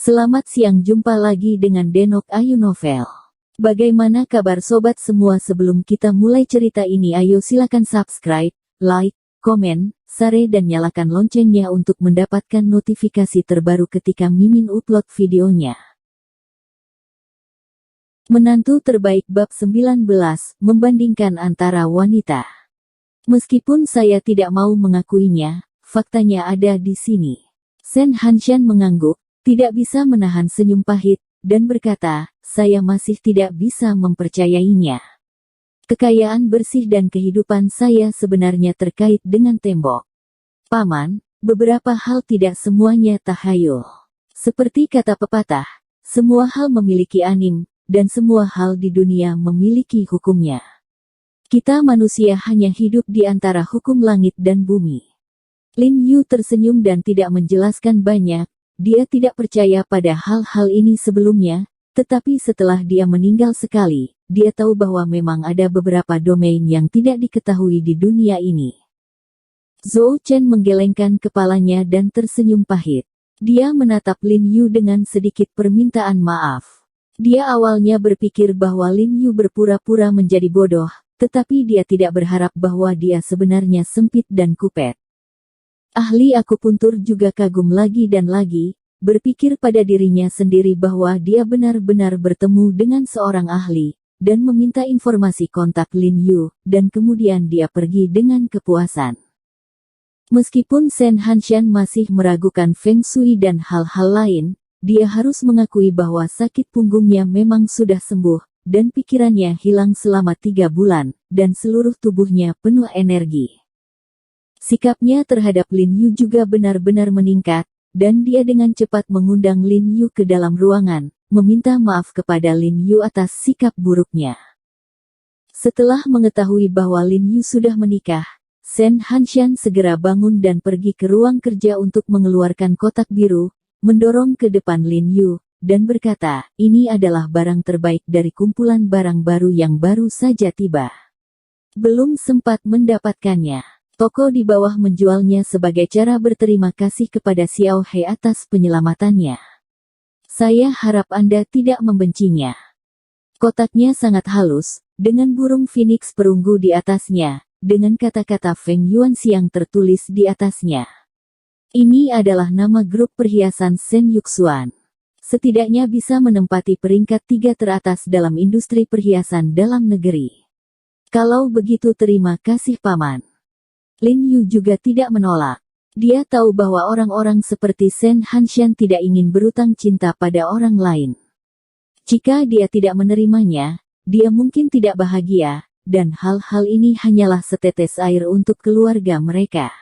Selamat siang, jumpa lagi dengan Denok Ayu Novel. Bagaimana kabar sobat semua? Sebelum kita mulai cerita ini, ayo silakan subscribe, like, komen, share dan nyalakan loncengnya untuk mendapatkan notifikasi terbaru ketika Mimin upload videonya. Menantu terbaik bab 19, membandingkan antara wanita. Meskipun saya tidak mau mengakuinya, faktanya ada di sini. Sen Hanshan mengangguk, tidak bisa menahan senyum pahit, dan berkata, saya masih tidak bisa mempercayainya. Kekayaan bersih dan kehidupan saya sebenarnya terkait dengan tembok. Paman, beberapa hal tidak semuanya tahayul. Seperti kata pepatah, semua hal memiliki anim, dan semua hal di dunia memiliki hukumnya. Kita manusia hanya hidup di antara hukum langit dan bumi. Lin Yu tersenyum dan tidak menjelaskan banyak. Dia tidak percaya pada hal-hal ini sebelumnya, tetapi setelah dia meninggal sekali, dia tahu bahwa memang ada beberapa domain yang tidak diketahui di dunia ini. Zhou Chen menggelengkan kepalanya dan tersenyum pahit. Dia menatap Lin Yu dengan sedikit permintaan maaf. Dia awalnya berpikir bahwa Lin Yu berpura-pura menjadi bodoh, tetapi dia tidak berharap bahwa dia sebenarnya sempit dan kupet. Ahli akupuntur juga kagum lagi dan lagi, berpikir pada dirinya sendiri bahwa dia benar-benar bertemu dengan seorang ahli, dan meminta informasi kontak Lin Yu, dan kemudian dia pergi dengan kepuasan. Meskipun Sen Hanshan masih meragukan Feng Shui dan hal-hal lain, dia harus mengakui bahwa sakit punggungnya memang sudah sembuh, dan pikirannya hilang selama 3 bulan, dan seluruh tubuhnya penuh energi. Sikapnya terhadap Lin Yu juga benar-benar meningkat, dan dia dengan cepat mengundang Lin Yu ke dalam ruangan, meminta maaf kepada Lin Yu atas sikap buruknya. Setelah mengetahui bahwa Lin Yu sudah menikah, Sen Hanshan segera bangun dan pergi ke ruang kerja untuk mengeluarkan kotak biru, mendorong ke depan Lin Yu, dan berkata, ini adalah barang terbaik dari kumpulan barang baru yang baru saja tiba. Belum sempat mendapatkannya. Toko di bawah menjualnya sebagai cara berterima kasih kepada Xiao He atas penyelamatannya. Saya harap Anda tidak membencinya. Kotaknya sangat halus, dengan burung phoenix perunggu di atasnya, dengan kata-kata Feng Yuanxiang tertulis di atasnya. Ini adalah nama grup perhiasan Sen Yuxuan. Setidaknya bisa menempati peringkat 3 teratas dalam industri perhiasan dalam negeri. Kalau begitu terima kasih Paman. Lin Yu juga tidak menolak. Dia tahu bahwa orang-orang seperti Sen Hanshan tidak ingin berutang cinta pada orang lain. Jika dia tidak menerimanya, dia mungkin tidak bahagia, dan hal-hal ini hanyalah setetes air untuk keluarga mereka.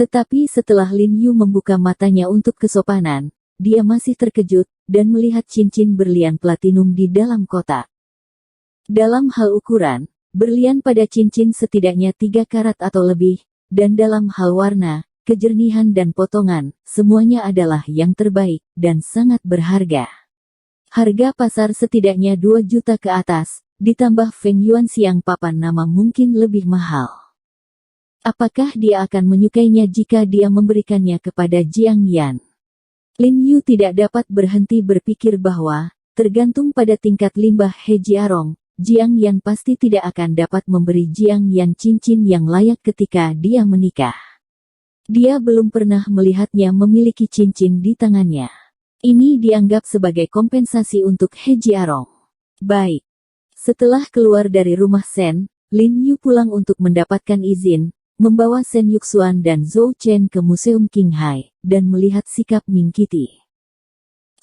Tetapi setelah Lin Yu membuka matanya untuk kesopanan, dia masih terkejut, dan melihat cincin berlian platinum di dalam kotak. Dalam hal ukuran, berlian pada cincin setidaknya 3 karat atau lebih, dan dalam hal warna, kejernihan dan potongan, semuanya adalah yang terbaik, dan sangat berharga. Harga pasar setidaknya 2 juta ke atas, ditambah Feng Yuanxiang papan nama mungkin lebih mahal. Apakah dia akan menyukainya jika dia memberikannya kepada Jiang Yan? Lin Yu tidak dapat berhenti berpikir bahwa, tergantung pada tingkat limbah He Jiarong, Jiang Yan pasti tidak akan dapat memberi Jiang Yan cincin yang layak ketika dia menikah. Dia belum pernah melihatnya memiliki cincin di tangannya. Ini dianggap sebagai kompensasi untuk He Jiarong. Baik. Setelah keluar dari rumah Sen, Lin Yu pulang untuk mendapatkan izin, membawa Sen Yuxuan dan Zhou Chen ke Museum Qinghai, dan melihat sikap Ming Qiti.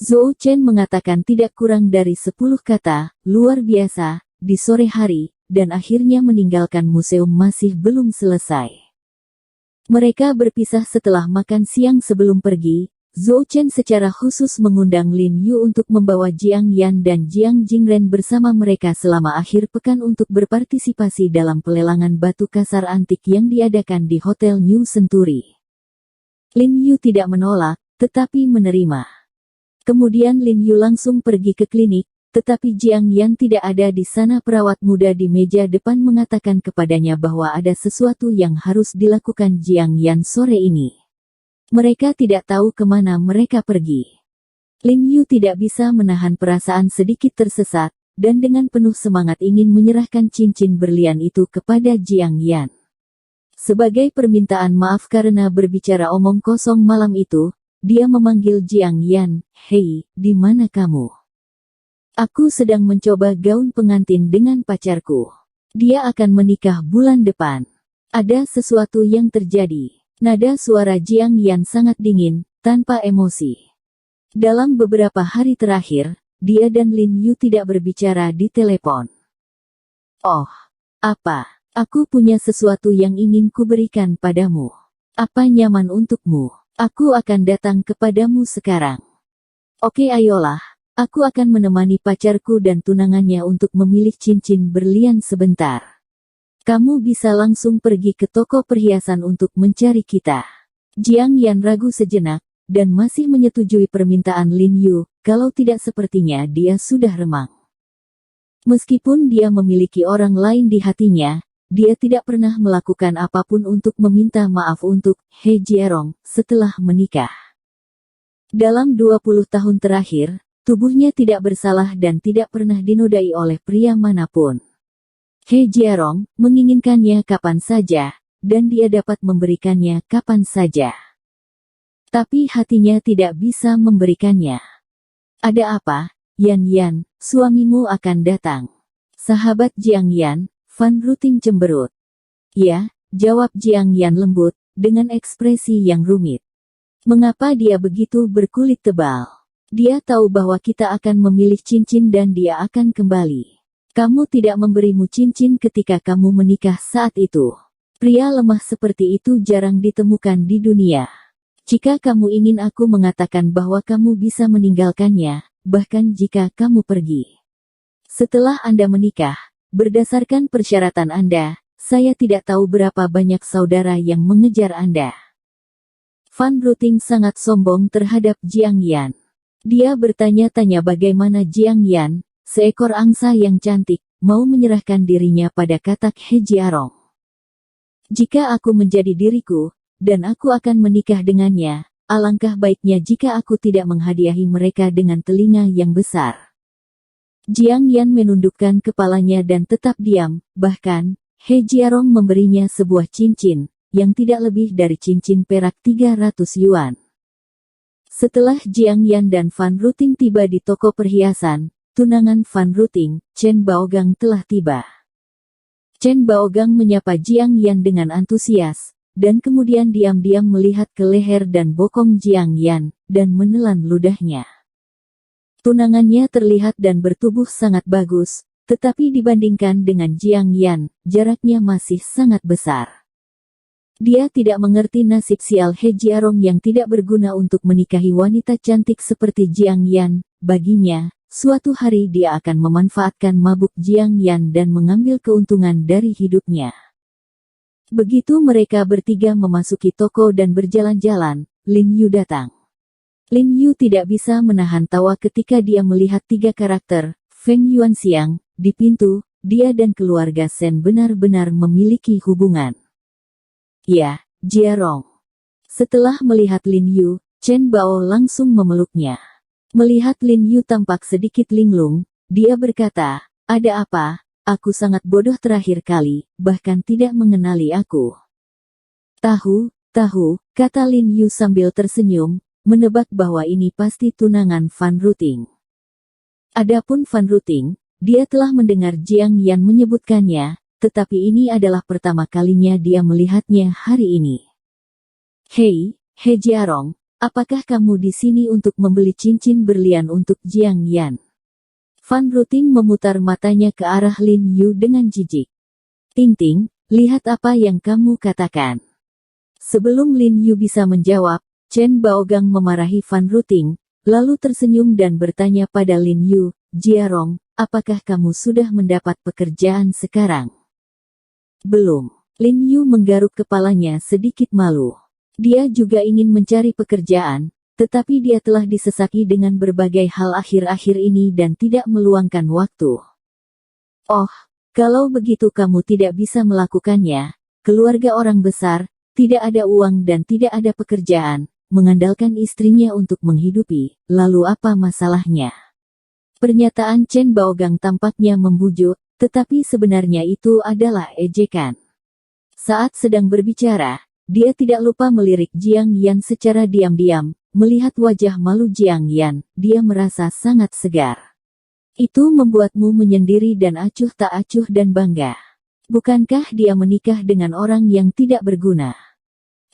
Zhou Chen mengatakan tidak kurang dari 10 kata, luar biasa, di sore hari, dan akhirnya meninggalkan museum masih belum selesai. Mereka berpisah setelah makan siang. Sebelum pergi, Zhou Chen secara khusus mengundang Lin Yu untuk membawa Jiang Yan dan Jiang Jingren bersama mereka selama akhir pekan untuk berpartisipasi dalam pelelangan batu kasar antik yang diadakan di Hotel New Century. Lin Yu tidak menolak, tetapi menerima. Kemudian Lin Yu langsung pergi ke klinik, tetapi Jiang Yan tidak ada di sana. Perawat muda di meja depan mengatakan kepadanya bahwa ada sesuatu yang harus dilakukan Jiang Yan sore ini. Mereka tidak tahu kemana mereka pergi. Lin Yu tidak bisa menahan perasaan sedikit tersesat, dan dengan penuh semangat ingin menyerahkan cincin berlian itu kepada Jiang Yan. Sebagai permintaan maaf karena berbicara omong kosong malam itu, dia memanggil Jiang Yan, "Hei, di mana kamu? Aku sedang mencoba gaun pengantin dengan pacarku. Dia akan menikah bulan depan. Ada sesuatu yang terjadi." Nada suara Jiang Yan sangat dingin, tanpa emosi. Dalam beberapa hari terakhir, dia dan Lin Yu tidak berbicara di telepon. "Oh, apa? Aku punya sesuatu yang ingin kuberikan padamu. Apa nyaman untukmu? Aku akan datang kepadamu sekarang." "Oke, ayolah. Aku akan menemani pacarku dan tunangannya untuk memilih cincin berlian sebentar. Kamu bisa langsung pergi ke toko perhiasan untuk mencari kita." Jiang Yan ragu sejenak, dan masih menyetujui permintaan Lin Yu, kalau tidak sepertinya dia sudah remang. Meskipun dia memiliki orang lain di hatinya, dia tidak pernah melakukan apapun untuk meminta maaf untuk He Jierong setelah menikah. Dalam 20 tahun terakhir, tubuhnya tidak bersalah dan tidak pernah dinodai oleh pria manapun. He Jierong menginginkannya kapan saja, dan dia dapat memberikannya kapan saja. Tapi hatinya tidak bisa memberikannya. "Ada apa, Yan Yan? Suamimu akan datang." Sahabat Jiang Yan, Fan Ruting cemberut. "Ya," jawab Jiang Yan lembut, dengan ekspresi yang rumit. Mengapa dia begitu berkulit tebal? Dia tahu bahwa kita akan memilih cincin dan dia akan kembali. Kamu tidak memberimu cincin ketika kamu menikah saat itu. Pria lemah seperti itu jarang ditemukan di dunia. Jika kamu ingin aku mengatakan bahwa kamu bisa meninggalkannya, bahkan jika kamu pergi. Setelah Anda menikah, berdasarkan persyaratan Anda, saya tidak tahu berapa banyak saudara yang mengejar Anda." Fan Ruting sangat sombong terhadap Jiang Yan. Dia bertanya-tanya bagaimana Jiang Yan, seekor angsa yang cantik, mau menyerahkan dirinya pada katak He Jierong. "Jika aku menjadi diriku, dan aku akan menikah dengannya, alangkah baiknya jika aku tidak menghadiahi mereka dengan telinga yang besar." Jiang Yan menundukkan kepalanya dan tetap diam, bahkan, He Jierong memberinya sebuah cincin, yang tidak lebih dari cincin perak 300 yuan. Setelah Jiang Yan dan Fan Ruting tiba di toko perhiasan, tunangan Fan Ruting, Chen Baogang telah tiba. Chen Baogang menyapa Jiang Yan dengan antusias, dan kemudian diam-diam melihat ke leher dan bokong Jiang Yan, dan menelan ludahnya. Tunangannya terlihat dan bertubuh sangat bagus, tetapi dibandingkan dengan Jiang Yan, jaraknya masih sangat besar. Dia tidak mengerti nasib sial He Jierong yang tidak berguna untuk menikahi wanita cantik seperti Jiang Yan. Baginya, suatu hari dia akan memanfaatkan mabuk Jiang Yan dan mengambil keuntungan dari hidupnya. Begitu mereka bertiga memasuki toko dan berjalan-jalan, Lin Yu datang. Lin Yu tidak bisa menahan tawa ketika dia melihat tiga karakter, Feng Yuanxiang, di pintu. Dia dan keluarga Shen benar-benar memiliki hubungan. "Ya, Jierong." Setelah melihat Lin Yu, Chen Bao langsung memeluknya. Melihat Lin Yu tampak sedikit linglung, dia berkata, "Ada apa? Aku sangat bodoh terakhir kali, bahkan tidak mengenali aku." Tahu, kata Lin Yu sambil tersenyum, menebak bahwa ini pasti tunangan Fan Ruting. Adapun Fan Ruting, dia telah mendengar Jiang Yan menyebutkannya, tetapi ini adalah pertama kalinya dia melihatnya hari ini. "Hei, He Jierong, apakah kamu di sini untuk membeli cincin berlian untuk Jiang Yan?" Fan Ruting memutar matanya ke arah Lin Yu dengan jijik. "Ting, lihat apa yang kamu katakan." Sebelum Lin Yu bisa menjawab, Chen Baogang memarahi Fan Ruting, lalu tersenyum dan bertanya pada Lin Yu, "Jierong, apakah kamu sudah mendapat pekerjaan sekarang?" "Belum." Lin Yu menggaruk kepalanya sedikit malu. Dia juga ingin mencari pekerjaan, tetapi dia telah disesaki dengan berbagai hal akhir-akhir ini dan tidak meluangkan waktu. "Oh, kalau begitu kamu tidak bisa melakukannya, keluarga orang besar, tidak ada uang dan tidak ada pekerjaan, mengandalkan istrinya untuk menghidupi, lalu apa masalahnya? Pernyataan Chen Baogang tampaknya membujuk, tetapi sebenarnya itu adalah ejekan. Saat sedang berbicara, dia tidak lupa melirik Jiang Yan secara diam-diam. Melihat wajah malu Jiang Yan, dia merasa sangat segar. Itu membuatmu menyendiri dan acuh tak acuh dan bangga. Bukankah dia menikah dengan orang yang tidak berguna?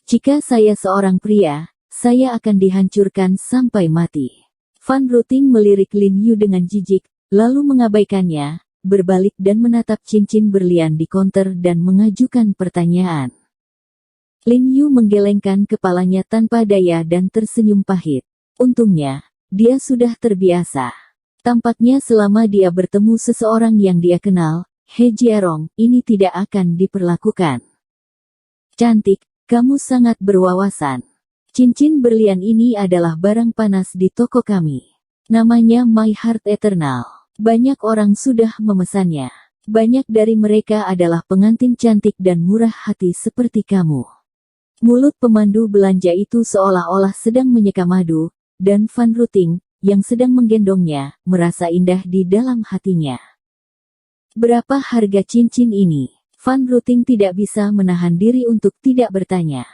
Jika saya seorang pria, saya akan dihancurkan sampai mati. Fan Ruting melirik Lin Yu dengan jijik, lalu mengabaikannya, berbalik dan menatap cincin berlian di konter dan mengajukan pertanyaan. Lin Yu menggelengkan kepalanya tanpa daya dan tersenyum pahit. Untungnya, dia sudah terbiasa. Tampaknya selama dia bertemu seseorang yang dia kenal, He Jiarong, ini tidak akan diperlakukan. Cantik, kamu sangat berwawasan. Cincin berlian ini adalah barang panas di toko kami. Namanya My Heart Eternal. Banyak orang sudah memesannya. Banyak dari mereka adalah pengantin cantik dan murah hati seperti kamu. Mulut pemandu belanja itu seolah-olah sedang menyeka madu, dan Fan Ruting, yang sedang menggendongnya, merasa indah di dalam hatinya. Berapa harga cincin ini? Fan Ruting tidak bisa menahan diri untuk tidak bertanya.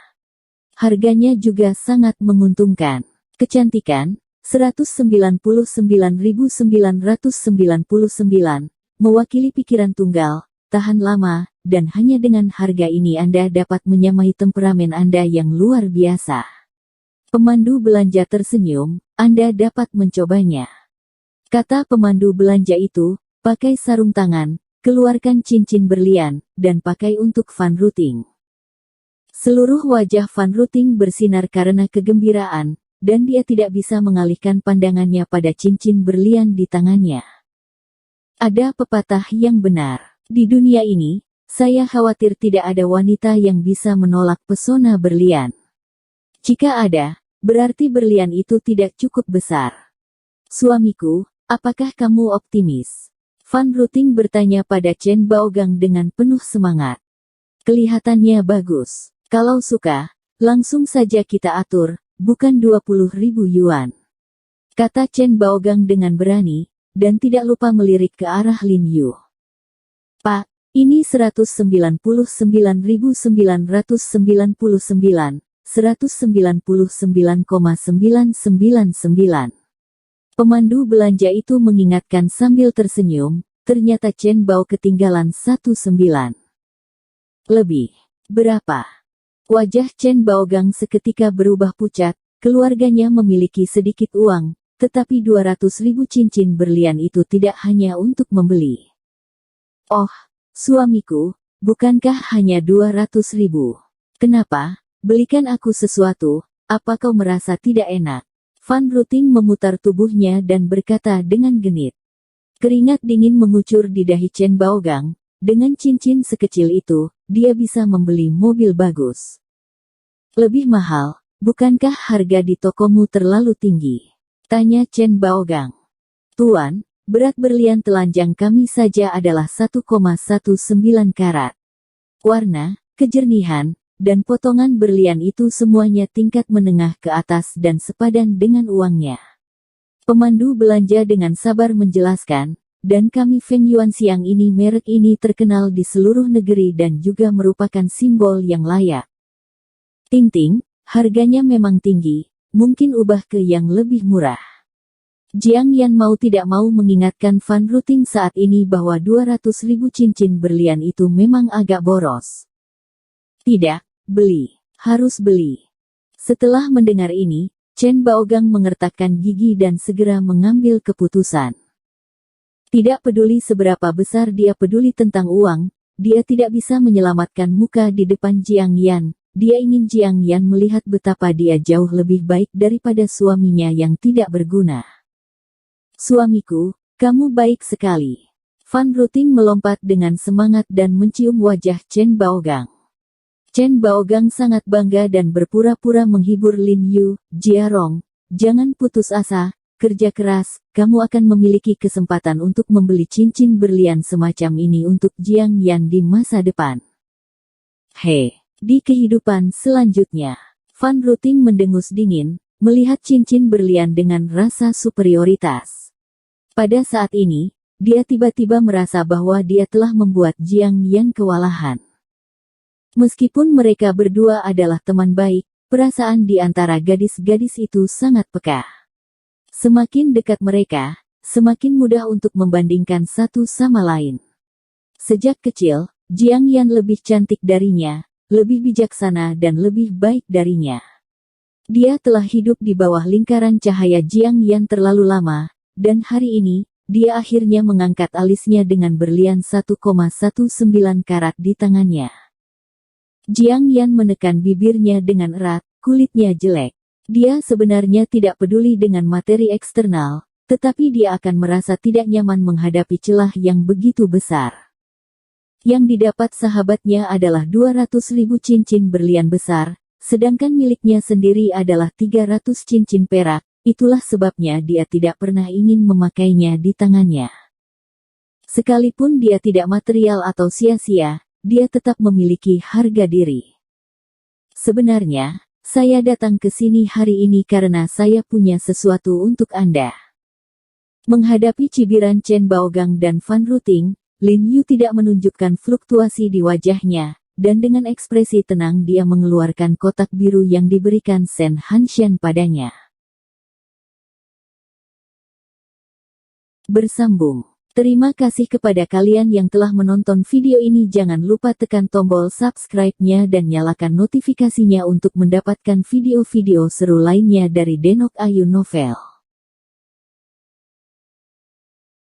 Harganya juga sangat menguntungkan. Kecantikan, 199.999, mewakili pikiran tunggal, tahan lama, dan hanya dengan harga ini Anda dapat menyamai temperamen Anda yang luar biasa. Pemandu belanja tersenyum, Anda dapat mencobanya. Kata pemandu belanja itu, pakai sarung tangan, keluarkan cincin berlian, dan pakai untuk Fan Ruting. Seluruh wajah Fan Ruting bersinar karena kegembiraan, dan dia tidak bisa mengalihkan pandangannya pada cincin berlian di tangannya. Ada pepatah yang benar. Di dunia ini, saya khawatir tidak ada wanita yang bisa menolak pesona berlian. Jika ada, berarti berlian itu tidak cukup besar. Suamiku, apakah kamu optimis? Fan Ruting bertanya pada Chen Baogang dengan penuh semangat. Kelihatannya bagus. Kalau suka, langsung saja kita atur, bukan 20.000 yuan. Kata Chen Baogang dengan berani, dan tidak lupa melirik ke arah Lin Yu. Pak, ini 199.999, 199,999. Pemandu belanja itu mengingatkan sambil tersenyum, ternyata Chen Bao ketinggalan 19. Lebih. Berapa? Wajah Chen Baogang seketika berubah pucat, keluarganya memiliki sedikit uang, tetapi 200.000 cincin berlian itu tidak hanya untuk membeli. Oh, suamiku, bukankah hanya 200.000? Kenapa? Belikan aku sesuatu, apa kau merasa tidak enak? Fan Ruting memutar tubuhnya dan berkata dengan genit. Keringat dingin mengucur di dahi Chen Baogang, dengan cincin sekecil itu, dia bisa membeli mobil bagus. Lebih mahal, bukankah harga di tokomu terlalu tinggi? Tanya Chen Baogang. Tuan, berat berlian telanjang kami saja adalah 1,19 karat. Warna, kejernihan, dan potongan berlian itu semuanya tingkat menengah ke atas dan sepadan dengan uangnya. Pemandu belanja dengan sabar menjelaskan, dan kami Feng Yuan siang ini merek ini terkenal di seluruh negeri dan juga merupakan simbol yang layak. Ting-ting, harganya memang tinggi, mungkin ubah ke yang lebih murah. Jiang Yan mau tidak mau mengingatkan Fan Ruting saat ini bahwa 200.000 cincin berlian itu memang agak boros. Tidak, beli, harus beli. Setelah mendengar ini, Chen Baogang mengertakkan gigi dan segera mengambil keputusan. Tidak peduli seberapa besar dia peduli tentang uang, dia tidak bisa menyelamatkan muka di depan Jiang Yan. Dia ingin Jiang Yan melihat betapa dia jauh lebih baik daripada suaminya yang tidak berguna. Suamiku, kamu baik sekali. Fan Ruting melompat dengan semangat dan mencium wajah Chen Baogang. Chen Baogang sangat bangga dan berpura-pura menghibur Lin Yu. Jiarong, jangan putus asa, kerja keras, kamu akan memiliki kesempatan untuk membeli cincin berlian semacam ini untuk Jiang Yan di masa depan. Hei, di kehidupan selanjutnya, Van Ruting mendengus dingin, melihat cincin berlian dengan rasa superioritas. Pada saat ini, dia tiba-tiba merasa bahwa dia telah membuat Jiang Yan kewalahan. Meskipun mereka berdua adalah teman baik, perasaan di antara gadis-gadis itu sangat peka. Semakin dekat mereka, semakin mudah untuk membandingkan satu sama lain. Sejak kecil, Jiang Yan lebih cantik darinya, lebih bijaksana dan lebih baik darinya. Dia telah hidup di bawah lingkaran cahaya Jiang Yan terlalu lama, dan hari ini, dia akhirnya mengangkat alisnya dengan berlian 1,19 karat di tangannya. Jiang Yan menekan bibirnya dengan erat, kulitnya jelek. Dia sebenarnya tidak peduli dengan materi eksternal, tetapi dia akan merasa tidak nyaman menghadapi celah yang begitu besar. Yang didapat sahabatnya adalah 200.000 cincin berlian besar, sedangkan miliknya sendiri adalah 300 cincin perak. Itulah sebabnya dia tidak pernah ingin memakainya di tangannya. Sekalipun dia tidak material atau sia-sia, dia tetap memiliki harga diri. Sebenarnya, saya datang ke sini hari ini karena saya punya sesuatu untuk Anda. Menghadapi cibiran Chen Baogang dan Van Ruting, Lin Yu tidak menunjukkan fluktuasi di wajahnya, dan dengan ekspresi tenang dia mengeluarkan kotak biru yang diberikan Sen Hanshan padanya. Bersambung. Terima kasih kepada kalian yang telah menonton video ini. Jangan lupa tekan tombol subscribe-nya dan nyalakan notifikasinya untuk mendapatkan video-video seru lainnya dari Denok Ayu Novel.